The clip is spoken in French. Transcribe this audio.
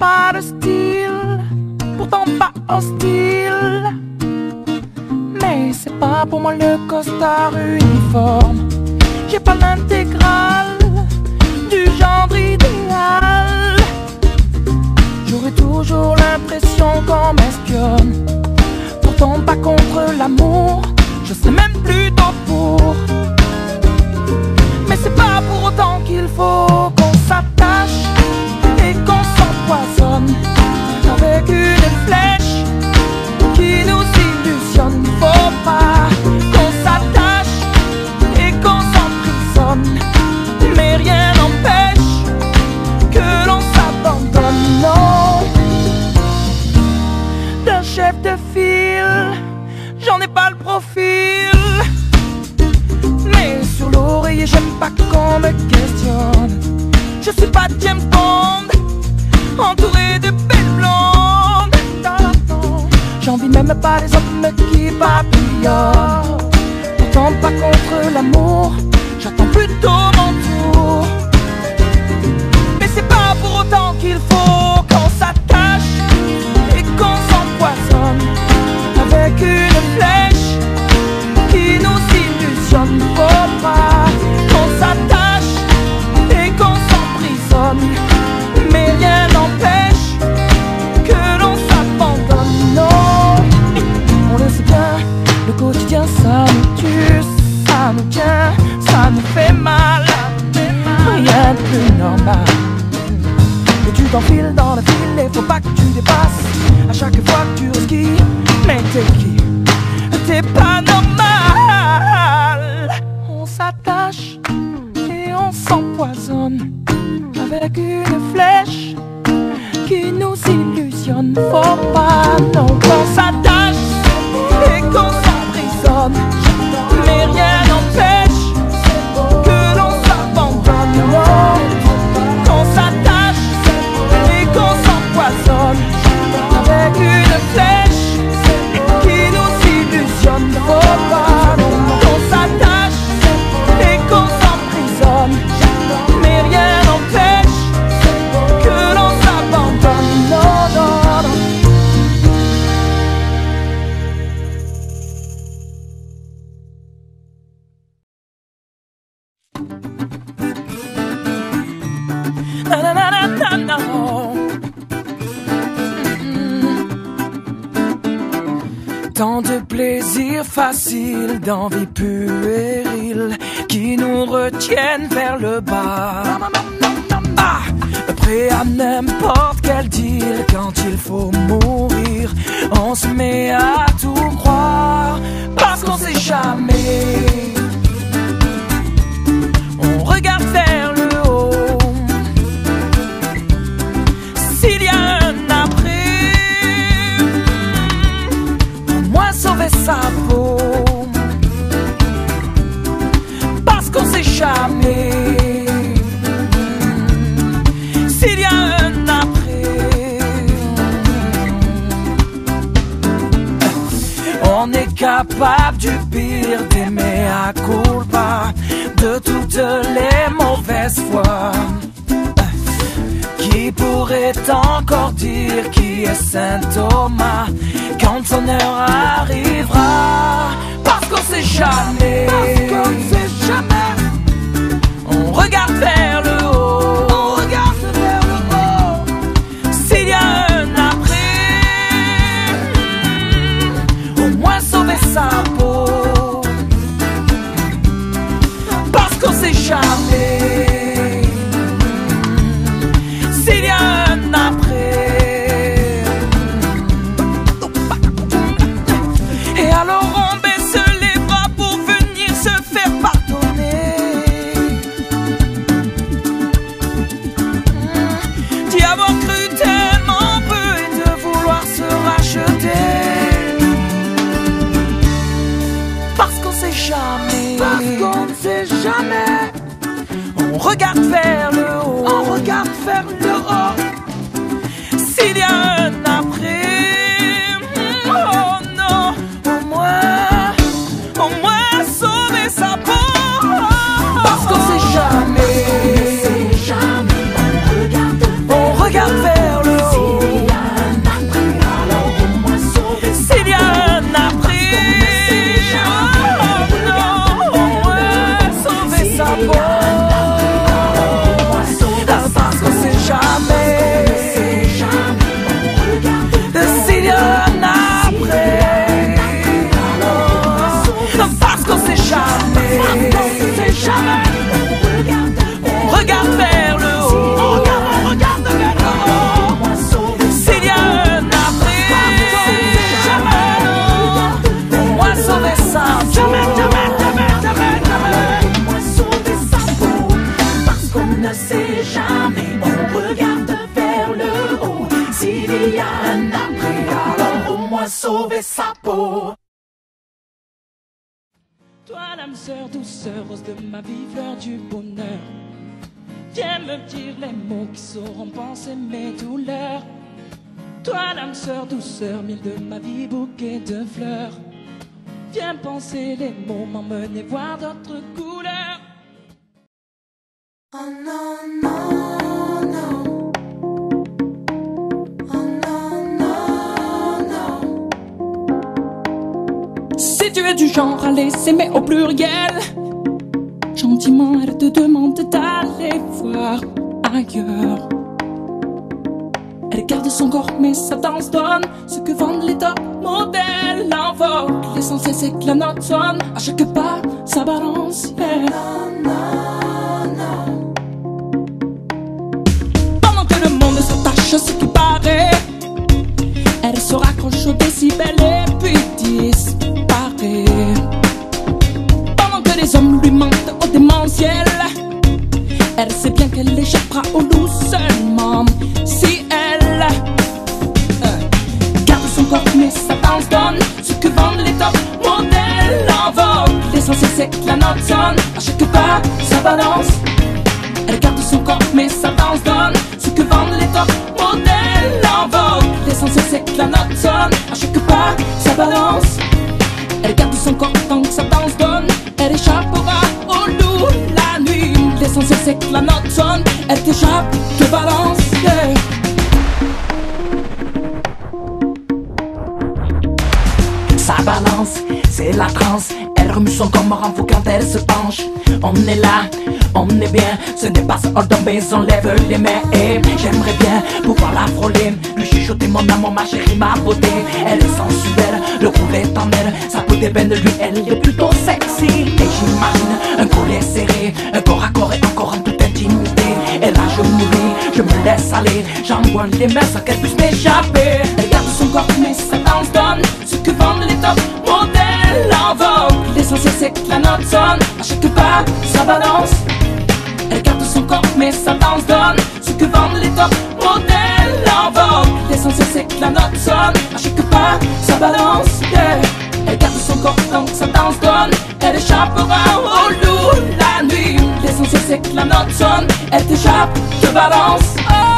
pas de style, pourtant pas hostile. Mais c'est pas pour moi le costard uniforme. J'ai pas l'intégrale du genre idéal. J'aurais toujours l'impression qu'on m'espionne. Pourtant pas contre l'amour, je serais même plutôt pour. Mais c'est pas pour autant qu'il faut qu'on s'attache et qu'on s'empoisonne avec une flèche qui nous illusionne. Faut pas qu'on s'attache et qu'on s'emprisonne, mais rien n'empêche que l'on s'abandonne. Non, d'un chef de file, j'en ai pas le profil. Mais sur l'oreiller, j'aime pas qu'on me questionne. Je suis pas James Bond, entouré de belles blondes. J'envie même pas les hommes qui papillonnent. Pourtant pas contre l'amour, j'attends plutôt mon tour. Mais c'est pas pour autant qu'il faut qu'on s'attache et qu'on s'empoisonne avec une flèche qui nous illusionne. Faut pas qu'on s'attache et qu'on s'emprisonne, mais rien n'empêche que l'on s'abandonne. Non, on le sait bien, le quotidien ça nous tue, ça nous tient, ça nous fait mal. Rien de plus normal. Et tu t'enfiles dans le fil et faut pas que tu dépasses à chaque fois que tu risques. Mais t'es qui? T'es pas normal. On s'attache et on s'empoisonne avec une flèche qui nous illusionne. Faut pas non qu'on s'attache et qu'on s'emprisonne, mais rien n'empêche que l'on s'abandonne. Non, qu'on s'attache et qu'on s'empoisonne avec une flèche qui nous illusionne. Faut pas qu'on s'attache et qu'on s'emprisonne, mais rien n'empêche que l'on s'abandonne. Non, non, non. Na, na, na, na, na, na. Tant de plaisirs faciles, d'envies puériles qui nous retiennent vers le bas. Ah, prêt à n'importe quel deal quand il faut mourir. On se met à tout croire parce qu'on sait jamais. On regarde vers le haut. S'il y a un après, au moins sauver sa peau. Parce qu'on sait jamais. S'il y a un après, on est capable du pire, d'aimer à culpa, de toutes les mauvaises fois. Qui pourrait encore dire qui est Saint Thomas quand son heure arrivera? Parce qu'on sait jamais. Parce qu'on sait jamais. On regarde vers le haut. On regarde vers le haut. S'il y a un après, au moins sauver sa peau. Parce qu'on sait jamais. S'il y a un après, et alors on baisse les bras pour venir se faire pardonner. D'y avoir cru tellement peu et de vouloir se racheter. Parce qu'on sait jamais. Parce qu'on ne sait jamais. On regarde vers le haut. On regarde vers le haut. S'il y a un après, oh non, au moins sauver sa peau. Parce qu'on sait jamais. On regarde vers le haut. sa peau. Toi l'âme sœur, douceur, rose de ma vie, fleur du bonheur, viens me dire les mots qui sauront penser mes douleurs. Toi l'âme sœur, douceur, miel de ma vie, bouquet de fleurs, viens penser les mots, m'emmener voir d'autres couleurs. Oh non, non, non. Oh non, non, non. Si tu es du genre à les s'aimer au pluriel, gentiment elle te demande d'aller voir ailleurs. Elle garde son corps mais sa danse donne ce que vendent les top modèles. L'invoque, l'essentiel c'est que la note sonne à chaque pas, sa balance, yeah. Non, non, non. Pendant que le monde s'attache à ce qui paraît, elle se raccroche au décibel et puis disparaît. Pendant que les hommes lui mentent au démentiel, elle sait bien qu'elle échappera au loup seulement si elle garde son corps mais sa danse donne ce que vendent les top modèles. L'invoque, l'essentiel c'est que la note sonne à chaque pas, sa balance. Elle garde son corps mais sa danse donne ce que vendent les top modèles. L'invoque, l'essentiel c'est que la note sonne à chaque pas, sa balance. Elle garde son corps tant que sa danse donne, elle échappera au loup la nuit. L'essentiel c'est que la note sonne, elle t'échappe, te balance, yeah. Sa balance, c'est la transe. Elle remue son corps mort en fou quand elle se penche. On est là, on est bien. Ce n'est pas ça, hors mais on lève les mains. Et j'aimerais bien pouvoir la frôler, lui chuchoter mon amour, ma chérie, ma beauté. Elle est sensuelle, le cours est en elle. Sa peau d'ébène de lui, elle est plutôt sexy. Et j'imagine un collet serré, un corps à corps et encore en toute intimité. Et là je mouris, je me laisse aller, j'envoie les mains sans qu'elle puisse m'échapper. Elle garde son corps mais sa danse donne ce que vendent les top modèles. L'invoque, l'essentiel c'est que la note sonne à chaque pas, sa balance. Elle garde son corps mais sa danse donne ce que vendent les top modèles. L'invoque, l'essentiel c'est que la note sonne à chaque pas, sa balance, yeah. Elle garde son corps tant que sa danse donne, elle échappera au loup la nuit. L'essentiel c'est que la note sonne, elle t'échappe, te balance, oh.